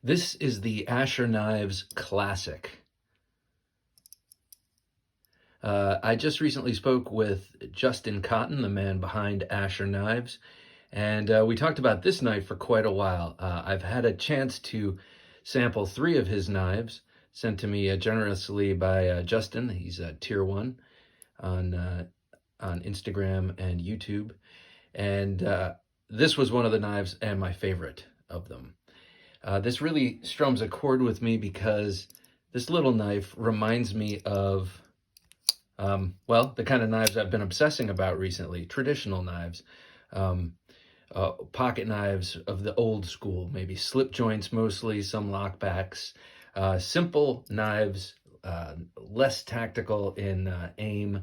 This is the Asher Knives Classic. I just recently spoke with Justin Cotton, the man behind Asher Knives, and we talked about this knife for quite a while. I've had a chance to sample 3 of his knives, sent to me generously by Justin. He's Tier 1 on Instagram and YouTube, and this was one of the knives and my favorite of them. This really strums a chord with me because this little knife reminds me of, well, the kind of knives I've been obsessing about recently, traditional knives, pocket knives of the old school, maybe slip joints mostly, some lockbacks, simple knives, less tactical in aim,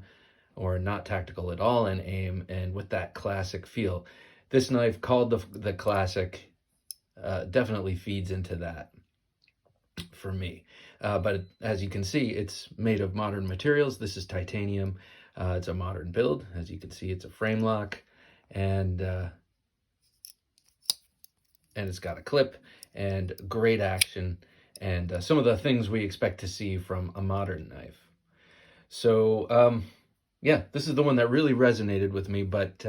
or not tactical at all in aim, and with that classic feel. This knife, called the Classic, definitely feeds into that for me. But as you can see, it's made of modern materials. This is titanium. It's a modern build. As you can see, it's a frame lock, and it's got a clip and great action, and some of the things we expect to see from a modern knife. So yeah, this is the one that really resonated with me, but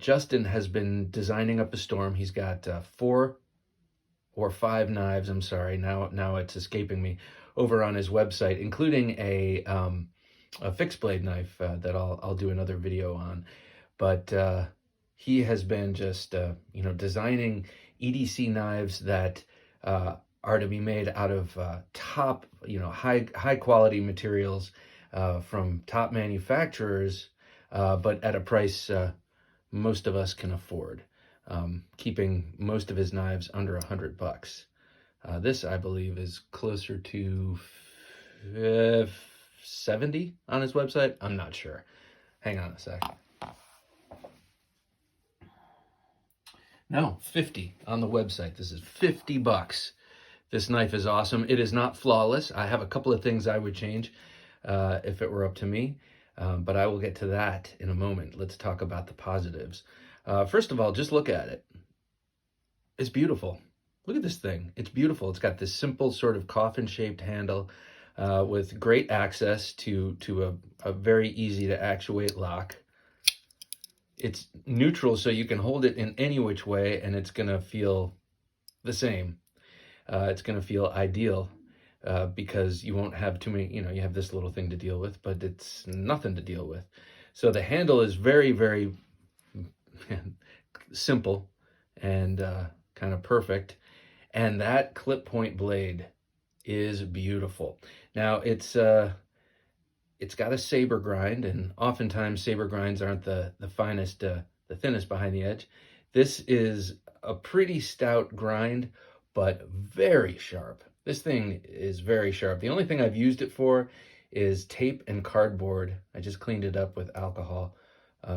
Justin has been designing up a storm. He's got 4 or 5 knives, I'm sorry, now it's escaping me, over on his website, including a fixed blade knife that I'll do another video on. But he has been just designing EDC knives that are to be made out of top, high quality materials from top manufacturers, but at a price most of us can afford, keeping most of his knives under $100. This, I believe, is closer to 70 on his website. I'm not sure. Hang on a sec. No, 50 on the website. This is $50. This knife is awesome. It is not flawless. I have a couple of things I would change if it were up to me, but I will get to that in a moment. Let's talk about the positives. First of all, just look at it. It's beautiful. Look at this thing. It's beautiful. It's got this simple sort of coffin-shaped handle with great access to a very easy to actuate lock. It's neutral, so you can hold it in any which way, and it's going to feel the same. It's going to feel ideal because you won't have too many, you have this little thing to deal with, but it's nothing to deal with. So the handle is very, very simple and kind of perfect. And that clip point blade is beautiful. Now it's got a saber grind, and oftentimes saber grinds aren't the finest, the thinnest behind the edge. This is a pretty stout grind, but very sharp. This thing is very sharp. The only thing I've used it for is tape and cardboard. I just cleaned it up with alcohol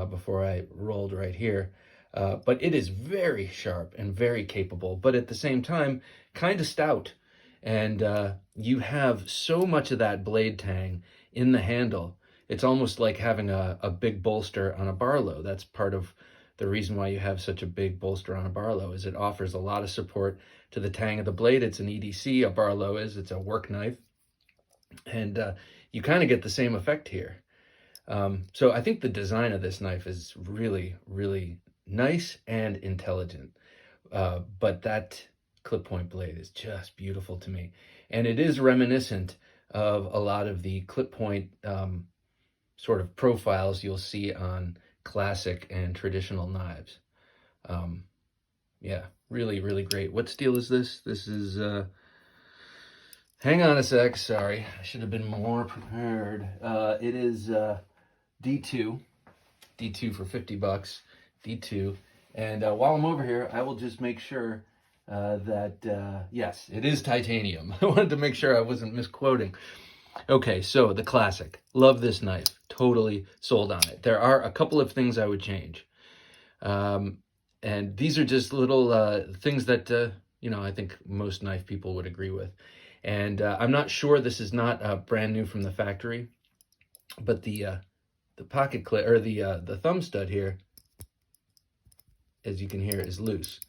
before I rolled right here. But it is very sharp and very capable, but at the same time, kind of stout. And you have so much of that blade tang in the handle. It's almost like having a big bolster on a Barlow. That's part of the reason why you have such a big bolster on a Barlow, is it offers a lot of support to the tang of the blade. It's an EDC, a Barlow it's a work knife. And you kind of get the same effect here. So I think the design of this knife is really, really nice and intelligent. But that clip point blade is just beautiful to me. And it is reminiscent of a lot of the clip point sort of profiles you'll see on classic and traditional knives. Yeah, really, really great. What steel is this? This is, hang on a sec, sorry. I should have been more prepared. It is D2 for $50, D2. And while I'm over here, I will just make sure that, yes, it is titanium. I wanted to make sure I wasn't misquoting. Okay, so the Classic. Love this knife. Totally sold on it. There are a couple of things I would change. And these are just little things that, I think most knife people would agree with. And I'm not sure, this is not brand new from the factory, but the pocket clip, or the thumb stud here, as you can hear, is loose.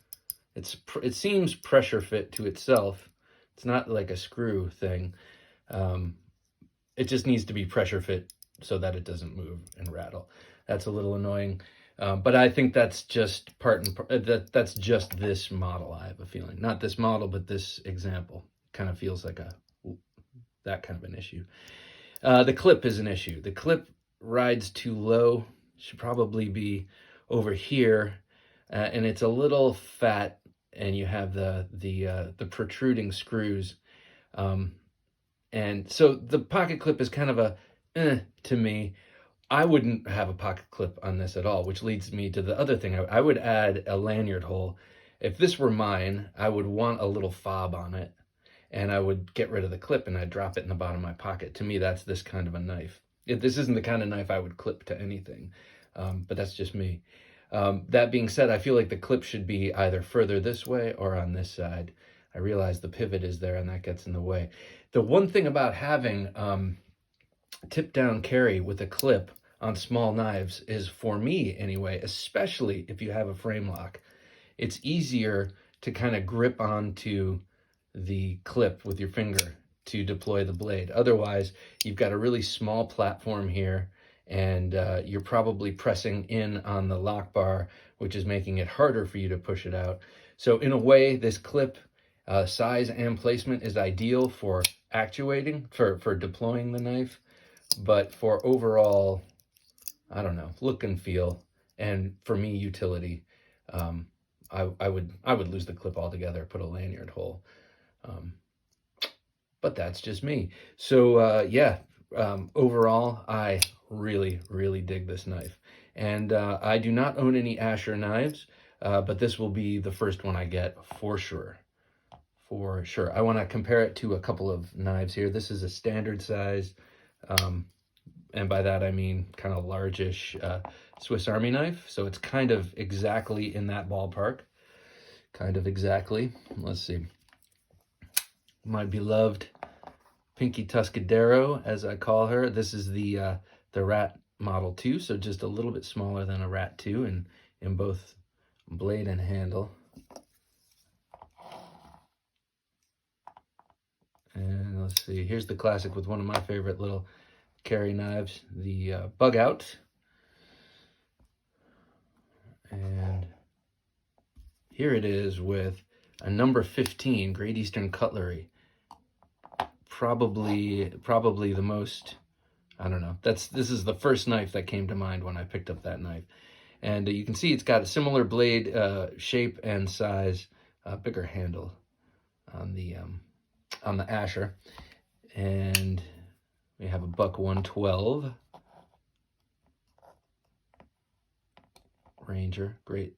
it seems pressure fit to itself. It's not like a screw thing. It just needs to be pressure fit so that it doesn't move and rattle. That's a little annoying. But I think that's just that's just this model, I have a feeling. Not this model, but this example kind of feels like that kind of an issue. The clip is an issue. The clip rides too low. Should probably be over here, and it's a little fat, and you have the protruding screws, and so the pocket clip is kind of a to me. I wouldn't have a pocket clip on this at all, which leads me to the other thing. I would add a lanyard hole. If this were mine, I would want a little fob on it, and I would get rid of the clip and I'd drop it in the bottom of my pocket. To me, that's this kind of a knife. This isn't the kind of knife I would clip to anything, but that's just me. That being said, I feel like the clip should be either further this way or on this side. I realize the pivot is there and that gets in the way. The one thing about having tip down carry with a clip on small knives is, for me anyway, especially if you have a frame lock, it's easier to kind of grip onto the clip with your finger to deploy the blade. Otherwise, you've got a really small platform here, and you're probably pressing in on the lock bar, which is making it harder for you to push it out. So in a way, this clip size and placement is ideal for actuating, for deploying the knife, but for overall, I don't know, look and feel, and for me, utility, I would lose the clip altogether, put a lanyard hole. But that's just me. So yeah, overall, I really dig this knife. And I do not own any Asher knives, but this will be the first one I get for sure. For sure. I want to compare it to a couple of knives here. This is a standard size, and by that I mean kind of largish Swiss Army knife. So it's kind of exactly in that ballpark. Kind of exactly. Let's see. My beloved Pinky Tuscadero, as I call her. This is the Rat Model 2, so just a little bit smaller than a Rat 2 in both blade and handle. And let's see, here's the classic with one of my favorite little carry knives, the Bug Out. And here it is with a number 15 Great Eastern Cutlery. Probably the most, I don't know, this is the first knife that came to mind when I picked up that knife. And you can see it's got a similar blade shape and size, bigger handle on the Asher. And we have a buck 112 Ranger. Great,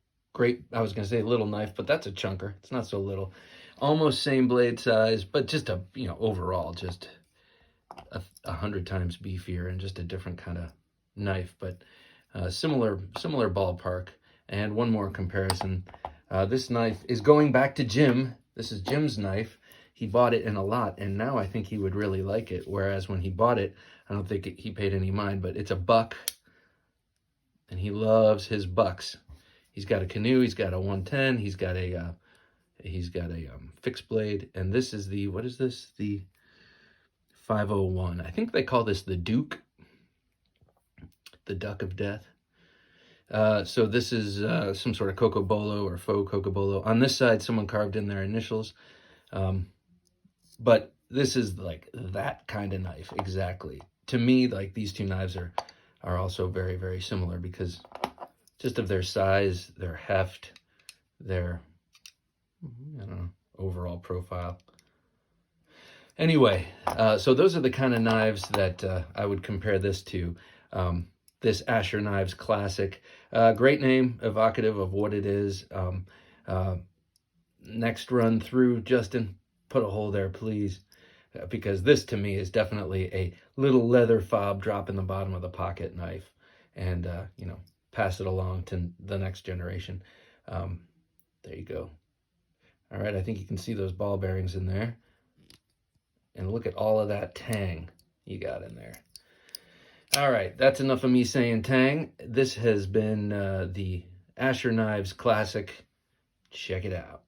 I was going to say little knife, but that's a chunker. It's not so little. Almost same blade size, but just overall, just 100 times beefier and just a different kind of knife, but similar ballpark. And one more comparison. This knife is going back to Jim. This is Jim's knife. He bought it in a lot, and now I think he would really like it. Whereas when he bought it, I don't think he paid any mind, but it's a buck, and he loves his bucks. He's got a canoe, he's got a 110, he's got a fixed blade, and this is the, what is this? The 501. I think they call this the Duke, the Duck of Death. So this is some sort of Cocobolo or faux Cocobolo. On this side, someone carved in their initials. But this is like that kind of knife, exactly. To me, like these two knives are also very similar because just of their size, their heft, their, I don't know, overall profile. Anyway, so those are the kind of knives that I would compare this to. This Asher Knives Classic. Great name, evocative of what it is. Next run through, Justin, put a hole there, please. Because this, to me, is definitely a little leather fob drop in the bottom of the pocket knife. And, pass it along to the next generation. There you go. All right, I think you can see those ball bearings in there. And look at all of that tang you got in there. All right, that's enough of me saying tang. This has been the Asher Knives Classic. Check it out.